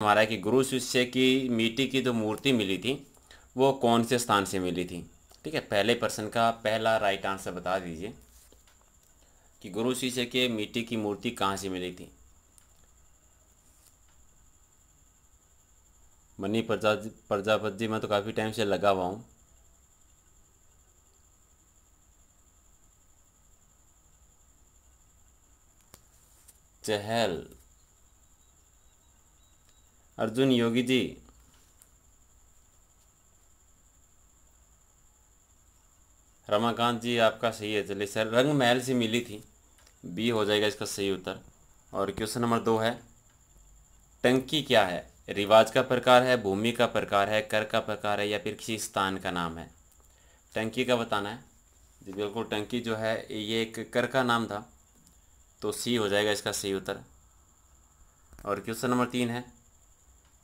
हमारा है कि गुरु शिष्य की मिट्टी की जो मूर्ति मिली थी वो कौन से स्थान से मिली थी। ठीक है, पहले प्रश्न का पहला राइट आंसर बता दीजिए कि गुरु शिष्य के मिट्टी की मूर्ति कहाँ से मिली थी। मनी प्रजापति जी, मैं तो काफ़ी टाइम से लगा हुआ हूँ। चहल, अर्जुन योगी जी, रमाकांत जी आपका सही है। चलिए सर, रंग महल से मिली थी, बी हो जाएगा इसका सही उत्तर। और क्वेश्चन नंबर 2 है, टंकी क्या है? रिवाज का प्रकार है, भूमि का प्रकार है, कर का प्रकार है, या फिर किसी स्थान का नाम है? टंकी का बताना है जी। बिल्कुल, टंकी जो है ये एक कर का नाम था, तो सी हो जाएगा इसका सही उत्तर। और क्वेश्चन नंबर 3 है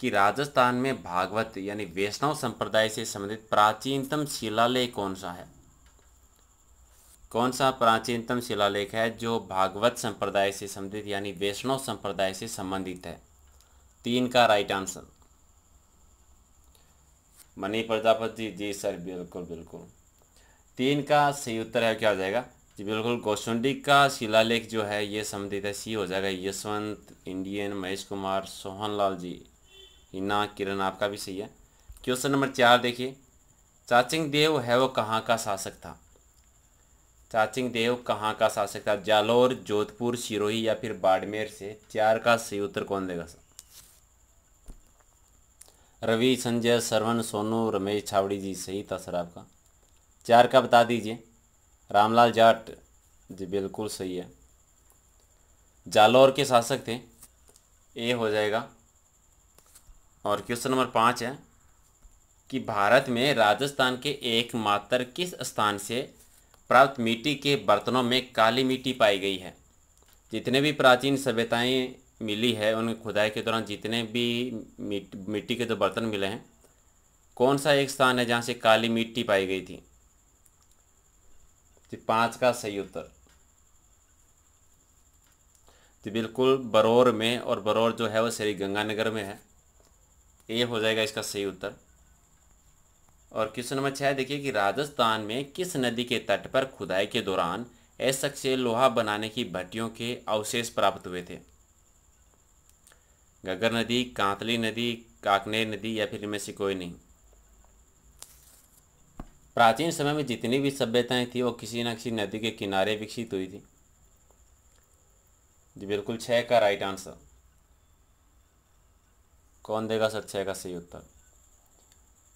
कि राजस्थान में भागवत यानी वैष्णव संप्रदाय से संबंधित प्राचीनतम शिलालेख कौन सा है? कौन सा प्राचीनतम शिलालेख है जो भागवत संप्रदाय से संबंधित यानी वैष्णव संप्रदाय से संबंधित है? 3 का right answer. Money Prajapati ji sir, बिल्कुल बिल्कुल। 3 का सही उत्तर है, क्या हो जाएगा जी? बिल्कुल, कौशुंडी का शिलालेख जो है ये संबंधित है, सी हो जाएगा। यशवंत, इंडियन, महेश कुमार, सोहनलाल जी, हिना, किरण आपका भी सही है। क्वेश्चन नंबर 4 देखिए, चाचिंग देव है वो कहाँ का शासक था? चाचिंग देव कहाँ का शासक था? जालोर, जोधपुर, सिरोही या फिर बाड़मेर से? 4 का सही उत्तर कौन देगा सर? रवि, संजय, सरवण, सोनू, रमेश छावड़ी जी, सही था सर आपका। 4 का बता दीजिए। रामलाल जाट जी, बिल्कुल सही है। जालौर के शासक थे, ए हो जाएगा। और क्वेश्चन नंबर 5 है कि भारत में राजस्थान के एकमात्र किस स्थान से प्राप्त मिट्टी के बर्तनों में काली मिट्टी पाई गई है? जितने भी प्राचीन सभ्यताएं मिली है उनकी खुदाई के दौरान जितने भी मिट्टी के जो बर्तन मिले हैं, कौन सा एक स्थान है जहाँ से काली मिट्टी पाई गई थी? 5 का सही उत्तर तो बिल्कुल बरौर में, और बरौर जो है वो श्री गंगानगर में है, ए हो जाएगा इसका सही उत्तर। और क्वेश्चन नंबर 6 देखिए कि राजस्थान में किस नदी के तट पर खुदाई के दौरान एशक से लोहा बनाने की भट्टियों के अवशेष प्राप्त हुए थे? घग्गर नदी, कांतली नदी, काकनेर नदी, या फिर इनमें से कोई नहीं? प्राचीन समय में जितनी भी सभ्यताएं थी वो किसी न किसी नदी के किनारे विकसित हुई थी जी। बिल्कुल, 6 का राइट आंसर। कौन देगा सर 6 का सही उत्तर?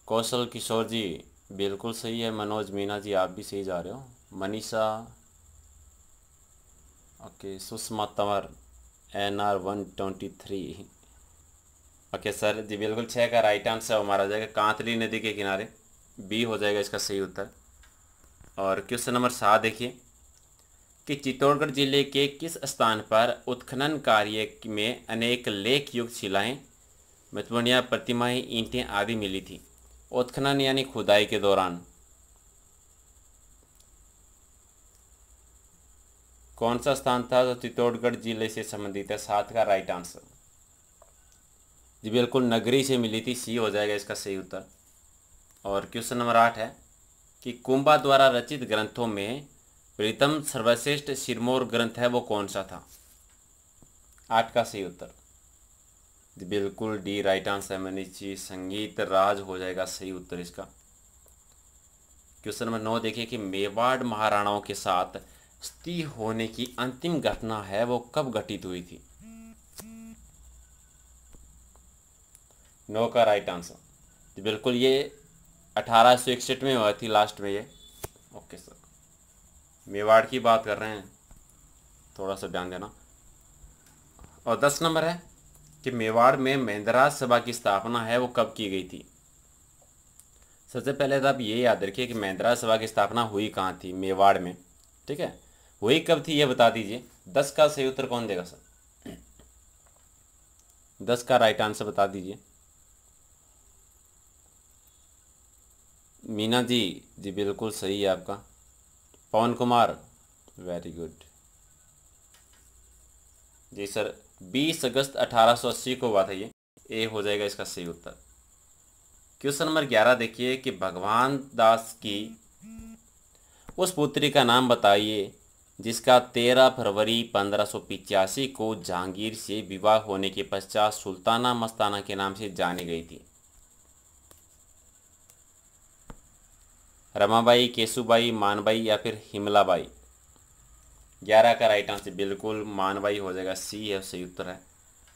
कौशल किशोर जी, बिल्कुल सही है। मनोज मीना जी, आप भी सही जा रहे हो। Manisha, okay. Sushma Tanwar, NR123, okay sir ji, बिल्कुल 6 का राइट आंसर हमारा हो जाएगा कांतली नदी के किनारे, बी हो जाएगा इसका सही उत्तर। और क्वेश्चन नंबर 7 देखिए कि चित्तौड़गढ़ जिले के किस स्थान पर उत्खनन कार्य में अनेक लेख युक्त शिलाएं, महत्वपूर्ण प्रतिमाएं, ईंटें आदि मिली थी? उत्खनन यानी खुदाई के दौरान कौन सा स्थान था जो चित्तौड़गढ़ जिले से संबंधित है? 7 का राइट आंसर जी, बिल्कुल नगरी से मिली थी, सी हो जाएगा इसका सही उत्तर। और क्वेश्चन नंबर 8 है कि कुंभा द्वारा रचित ग्रंथों में प्रीतम सर्वश्रेष्ठ सिरमौर ग्रंथ है वो कौन सा था? 8 का सही उत्तर जी, बिल्कुल D right answer. Manish ji, संगीत राज हो जाएगा सही उत्तर इसका। क्वेश्चन नंबर 9 देखिए कि मेवाड़ महाराणाओं के साथ स्त्री होने की अंतिम घटना है वो कब घटित हुई थी? 9 का राइट आंसर जी, बिल्कुल ये 1861 में हुआ थी लास्ट में ये। ओके सर, मेवाड़ की बात कर रहे हैं, थोड़ा सा ध्यान देना। और 10 नंबर है कि मेवाड़ में महेंद्रराज सभा की स्थापना है वो कब की गई थी? सबसे पहले तो आप ये याद रखिए कि महेंद्रराज सभा की स्थापना हुई कहाँ थी? मेवाड़ में। ठीक है, हुई कब थी ये बता दीजिए। 10 का सही उत्तर कौन देगा सर? 10 का राइट आंसर बता दीजिए। मीना जी, जी बिल्कुल सही है आपका। पवन कुमार, वेरी गुड जी सर। 20 अगस्त 1880 को हुआ था ये। ए हो जाएगा इसका सही उत्तर। क्वेश्चन नंबर 11 देखिए कि भगवान दास की उस पुत्री का नाम बताइए जिसका 13 फरवरी 1585 को जहांगीर से विवाह होने के पश्चात सुल्ताना मस्ताना के नाम से जानी गई थी। रमाबाई, केशुबाई, मानबाई या फिर हिमलाबाई। 11 का राइट आंसर बिल्कुल मानबाई हो जाएगा, सी है सही उत्तर है।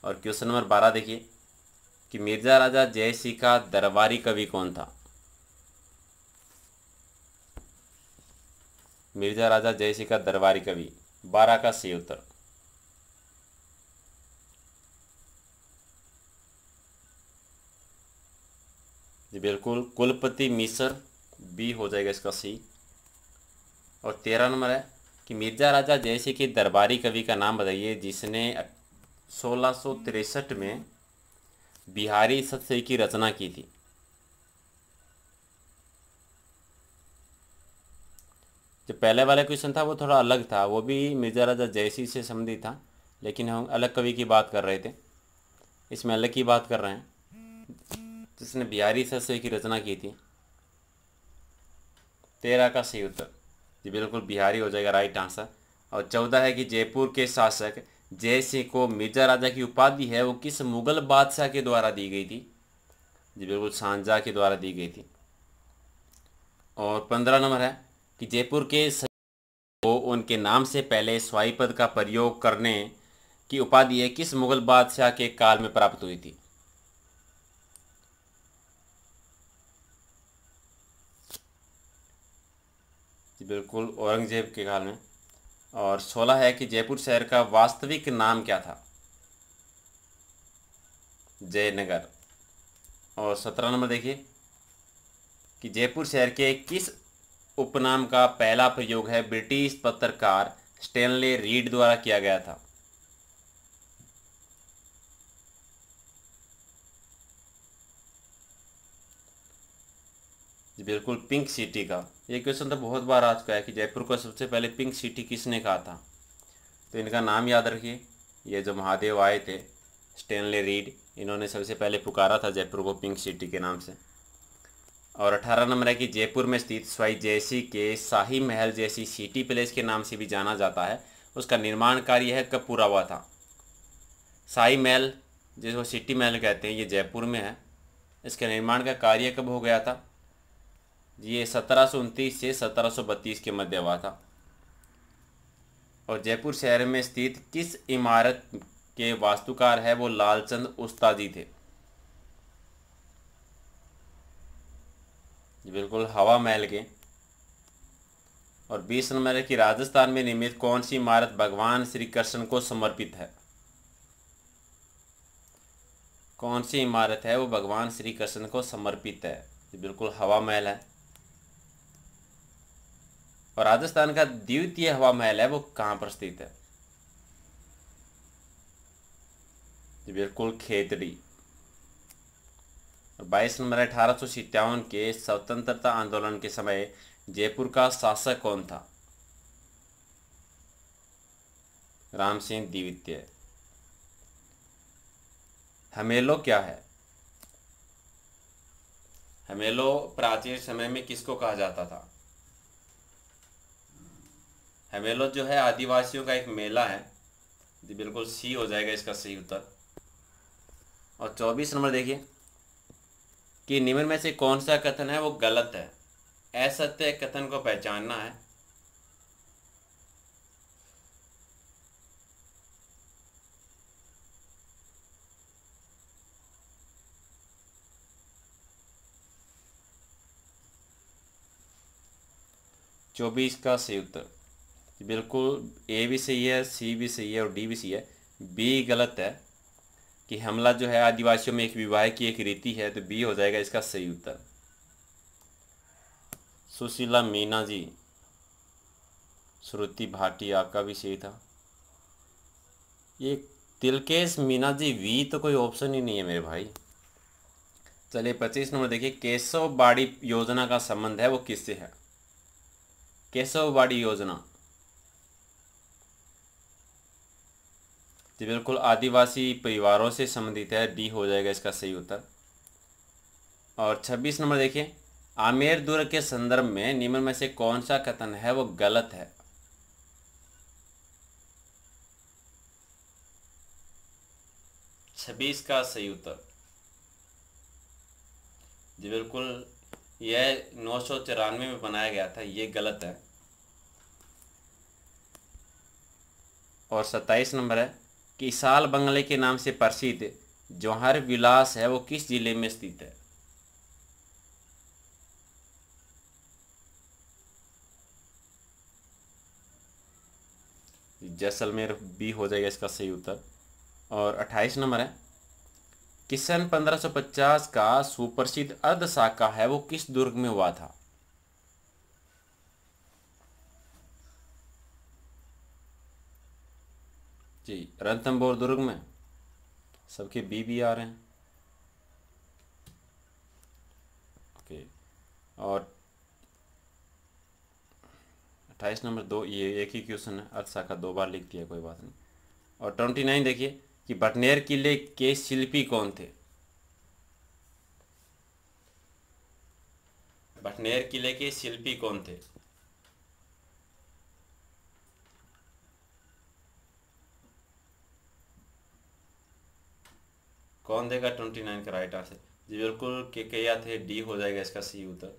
और क्वेश्चन नंबर 12 देखिए कि मिर्जा राजा जयसिंह का दरबारी कवि कौन था। मिर्जा राजा जयसिंह का दरबारी कवि, 12 का सही उत्तर। जी बिल्कुल कुलपति मिसर, बी हो जाएगा इसका सही। और 13 नंबर है कि मिर्जा राजा जयसिंह के दरबारी कवि का नाम बताइए जिसने 1663 में बिहारी सत्सई की रचना की थी। जो पहले वाला क्वेश्चन था वो थोड़ा अलग था, वो भी मिर्जा राजा जयसिंह से संबंधित था, लेकिन हम अलग कवि की बात कर रहे थे। इसमें अलग की बात कर रहे हैं जिसने बिहारी सत्सई की रचना की थी। 13 का सही उत्तर जी बिल्कुल बिहारी हो जाएगा राइट आंसर। और 14 है कि जयपुर के शासक जयसिंह को मिर्जा राजा की उपाधि है वो किस मुगल बादशाह के द्वारा दी गई थी। जी बिल्कुल शाहजहाँ के द्वारा दी गई थी। और 15 नंबर है कि जयपुर के को उनके नाम से पहले स्वाई पद का प्रयोग करने की उपाधि है किस मुगल बादशाह के काल में प्राप्त हुई थी। जी बिल्कुल औरंगजेब के काल में। और 16 है कि जयपुर शहर का वास्तविक नाम क्या था। जयनगर। और 17 नंबर देखिए कि जयपुर शहर के किस उपनाम का पहला प्रयोग है ब्रिटिश पत्रकार स्टेनले रीड द्वारा किया गया था। जी बिल्कुल पिंक सिटी का। ये क्वेश्चन तो बहुत बार आ चुका है कि जयपुर को सबसे पहले पिंक सिटी किसने कहा था। तो इनका नाम याद रखिए, ये जो महादेव आए थे स्टेनले रीड, इन्होंने सबसे पहले पुकारा था जयपुर को पिंक सिटी के नाम से। और 18 नंबर है कि जयपुर में स्थित स्वाई जयसिंह के शाही महल जैसी सिटी पैलेस के नाम से भी जाना जाता है, उसका निर्माण कार्य है कब पूरा हुआ था। शाही महल जिसको सिटी महल कहते हैं ये जयपुर में है, इसके निर्माण का कार्य कब हो गया था। ये 1729 से 1732 के मध्य हुआ था। और जयपुर शहर में स्थित किस इमारत के वास्तुकार है वो लालचंद उस्तादी थे। बिल्कुल हवा महल के। और 20 नंबर है कि राजस्थान में निर्मित कौन सी इमारत भगवान श्री कृष्ण को समर्पित है। कौन सी इमारत है वो भगवान श्री कृष्ण को समर्पित है। बिल्कुल हवा महल है। और राजस्थान का द्वितीय हवा महल है वो कहाँ पर स्थित है। बिल्कुल खेतड़ी। और 22 नंबर 1857 के स्वतंत्रता आंदोलन के समय जयपुर का शासक कौन था। राम सिंह द्वितीय। हमेलो क्या है। हमेलो प्राचीन समय में किसको कहा जाता था। हमेलो जो है आदिवासियों का एक मेला है। जी बिल्कुल सी हो जाएगा इसका सही उत्तर। और 24 नंबर देखिए कि निम्न में से कौन सा कथन है वो गलत है। असत्य कथन को पहचानना है। चौबीस का सही उत्तर बिल्कुल ए भी सही है, सी भी सही है और डी भी सही है। बी गलत है कि हमला जो है आदिवासियों में एक विवाह की एक रीति है, तो बी हो जाएगा इसका सही उत्तर। सुशीला मीना जी, श्रुति भाटिया का भी सही था। ये तिलकेश मीना जी, वी तो कोई ऑप्शन ही नहीं है मेरे भाई। चलिए 25 नंबर देखिए केशव बाड़ी योजना का संबंध है वो किससे है। केशव बाड़ी योजना जी बिल्कुल, आदिवासी परिवारों से संबंधित है, डी हो जाएगा इसका सही उत्तर। और 26 नंबर देखिए, आमेर दुर्ग के संदर्भ में निम्न में से कौन सा कथन है वो गलत है। छब्बीस का सही उत्तर जी बिल्कुल, यह 994 में बनाया गया था, ये गलत है। और 27 नंबर है कि साल बंगले के नाम से प्रसिद्ध जौहर विलास है वो किस जिले में स्थित है। जैसलमेर, बी हो जाएगा इसका सही उत्तर। और 28 नंबर है कि सन 1550 का सुप्रसिद्ध अर्धशाखा है वो किस दुर्ग में हुआ था। जी, रणथंभौर दुर्ग में। सबके बी आ रहे हैं। ओके। और 28 नंबर दो, ये एक ही क्वेश्चन है, अर्धशाखा दो बार लिख दिया, कोई बात नहीं। और 29 देखिए कि बटनेर किले के शिल्पी कौन थे। बटनेर किले के शिल्पी कौन थे। कौन देगा 29 का राइट आंसर। जी बिल्कुल, केकैया थे, डी हो जाएगा इसका सही उत्तर।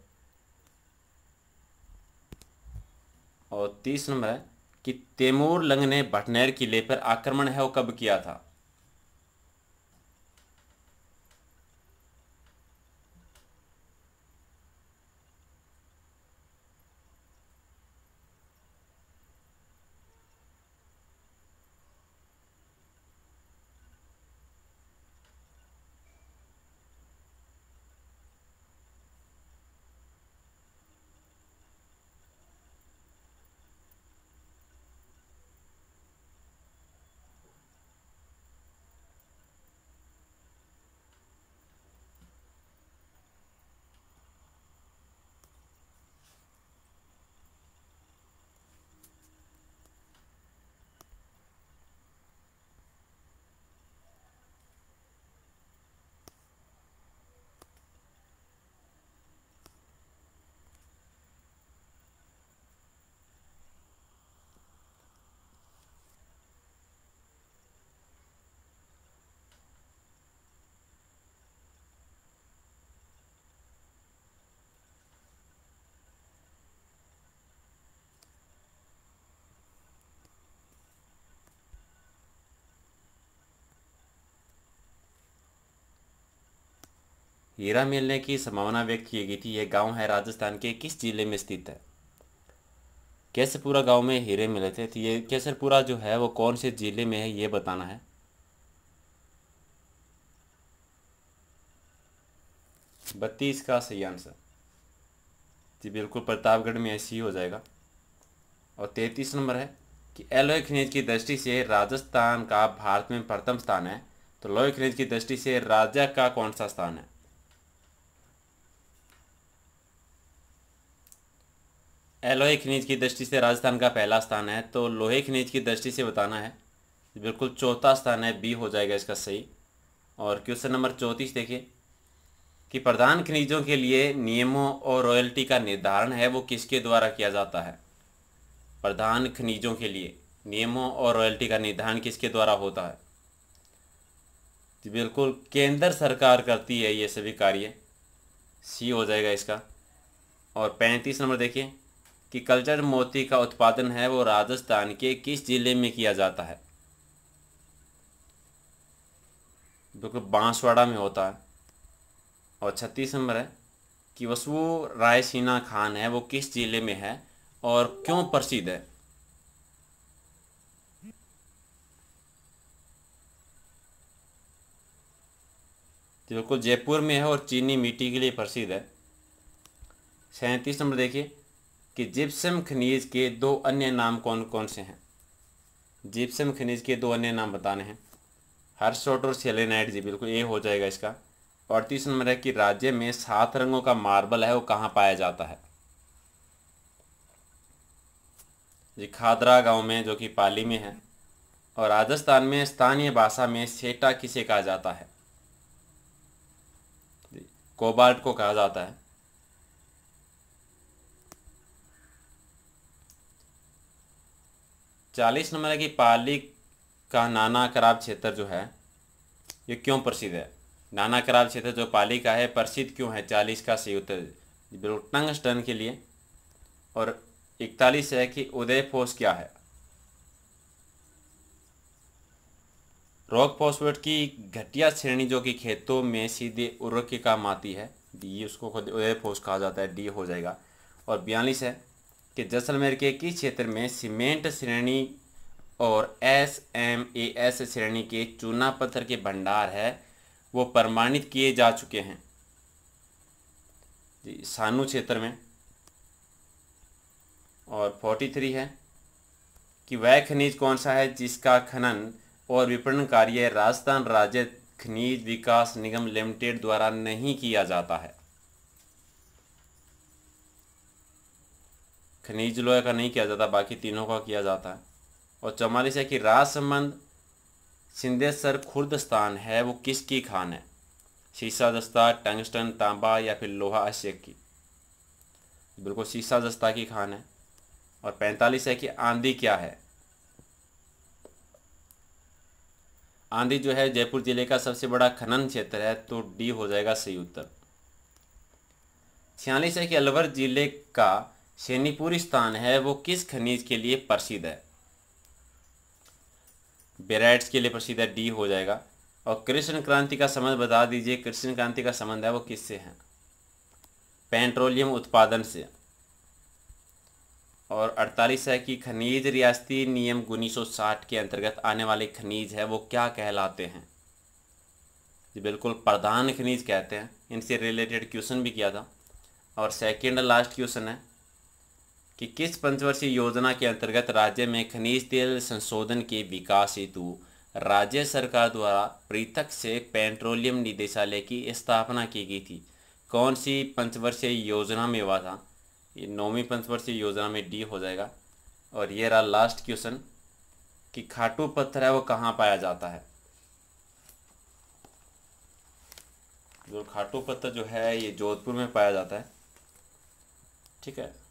और 30 नंबर है कि तैमूर लंग ने बटनेर किले पर आक्रमण है वो कब किया था। हीरा मिलने की संभावना व्यक्त की गई थी, यह गांव है राजस्थान के किस जिले में स्थित है। केसरपुरा गांव में हीरे मिले थे, तो ये केसरपुरा जो है वो कौन से जिले में है ये बताना है। 32 का सही आंसर जी बिल्कुल, प्रतापगढ़ में ऐसी ही हो जाएगा। और 33 नंबर है कि एलोय खनिज की दृष्टि से राजस्थान का भारत में प्रथम स्थान है, तो लोहे खनिज की दृष्टि से राज्य का कौन सा स्थान है। एलोय खनिज की दृष्टि से राजस्थान का पहला स्थान है, तो लोहे खनिज की दृष्टि से बताना है। बिल्कुल चौथा स्थान है, बी हो जाएगा इसका सही। और क्वेश्चन नंबर 34 देखिए कि प्रधान खनिजों के लिए नियमों और रॉयल्टी का निर्धारण है वो किसके द्वारा किया जाता है। प्रधान खनिजों के लिए नियमों और रॉयल्टी का निर्धारण किसके द्वारा होता है। जी बिल्कुल, केंद्र सरकार करती है ये सभी कार्य, सी हो जाएगा इसका। और 35 नंबर देखिए कि कल्चर मोती का उत्पादन है वो राजस्थान के किस जिले में किया जाता है। बिल्कुल बांसवाड़ा में होता है। और 36 नंबर है कि वसु रायसीना खान है वो किस जिले में है और क्यों प्रसिद्ध है। तो बिल्कुल जयपुर में है और चीनी मिट्टी के लिए प्रसिद्ध है। 37 नंबर देखिए कि जिप्सम खनिज के दो अन्य नाम कौन कौन से हैं। जिप्सम खनिज के दो अन्य नाम बताने हैं, हर्सोट और सेलेनाइट। जी बिल्कुल, ये हो जाएगा इसका। 38 नंबर है कि राज्य में 7 रंगों का मार्बल है वो कहाँ पाया जाता है। जी खादरा गांव में, जो कि पाली में है। और राजस्थान में स्थानीय भाषा में सेटा किसे कहा जाता है? कोबाल्ट को कहा जाता है। चालीस नंबर है कि पाली का नाना कराब क्षेत्र जो है ये क्यों प्रसिद्ध है? नाना कराब क्षेत्र जो पाली का है प्रसिद्ध क्यों है? 40 का सही उत्तर बिल्कुल टंगस्टन के लिए। और 41 है कि उदयफोस क्या है? रॉक फॉस्फेट की घटिया श्रेणी जो कि खेतों में सीधे उर्वरक के काम आती है, डी उसको उदयफोस कहा जाता है, डी हो जाएगा। और 42 है कि जैसलमेर के किस क्षेत्र में सीमेंट श्रेणी और SMAS श्रेणी के चूना पत्थर के भंडार है वो प्रमाणित किए जा चुके हैं? जी सानू क्षेत्र में। और 43 है कि वह खनिज कौन सा है जिसका खनन और विपणन कार्य राजस्थान राज्य खनिज विकास निगम लिमिटेड द्वारा नहीं किया जाता है? खनिज लोहे का नहीं किया जाता, बाकी तीनों का किया जाता है। और 44 है कि राजसमंद सिंधेश्वर खुर्द स्थान है वो किसकी खान है? शीशा दस्ता, टंगस्टन, तांबा या फिर लोहा अश्यक की? बिल्कुल शीशा दस्ता की खान है। और 45 है कि आंधी क्या है? आंधी जो है जयपुर जिले का सबसे बड़ा खनन क्षेत्र है, तो डी हो जाएगा सही उत्तर। 46 है कि अलवर जिले का सैनीपुर स्थान है वो किस खनिज के लिए प्रसिद्ध है? बेराइट्स के लिए प्रसिद्ध है, डी हो जाएगा। और कृष्ण क्रांति का संबंध बता दीजिए, कृष्ण क्रांति का संबंध है वो किससे है? पेट्रोलियम उत्पादन से। और 48 है कि खनिज रियासती नियम 1960 के अंतर्गत आने वाले खनिज है वो क्या कहलाते हैं? जी बिल्कुल प्रधान खनिज कहते हैं। इनसे रिलेटेड क्वेश्चन भी किया था। और सेकंड लास्ट क्वेश्चन है कि किस पंचवर्षीय योजना के अंतर्गत राज्य में खनिज तेल संशोधन के विकास हेतु राज्य सरकार द्वारा पृथक से पेट्रोलियम निदेशालय की स्थापना की गई थी? कौन सी पंचवर्षीय योजना में हुआ था? ये 9वीं पंचवर्षीय योजना में, डी हो जाएगा। और ये रहा लास्ट क्वेश्चन कि खाटू पत्थर है वो कहाँ पाया जाता है? जो खाटू पत्थर जो है ये जोधपुर में पाया जाता है। ठीक है।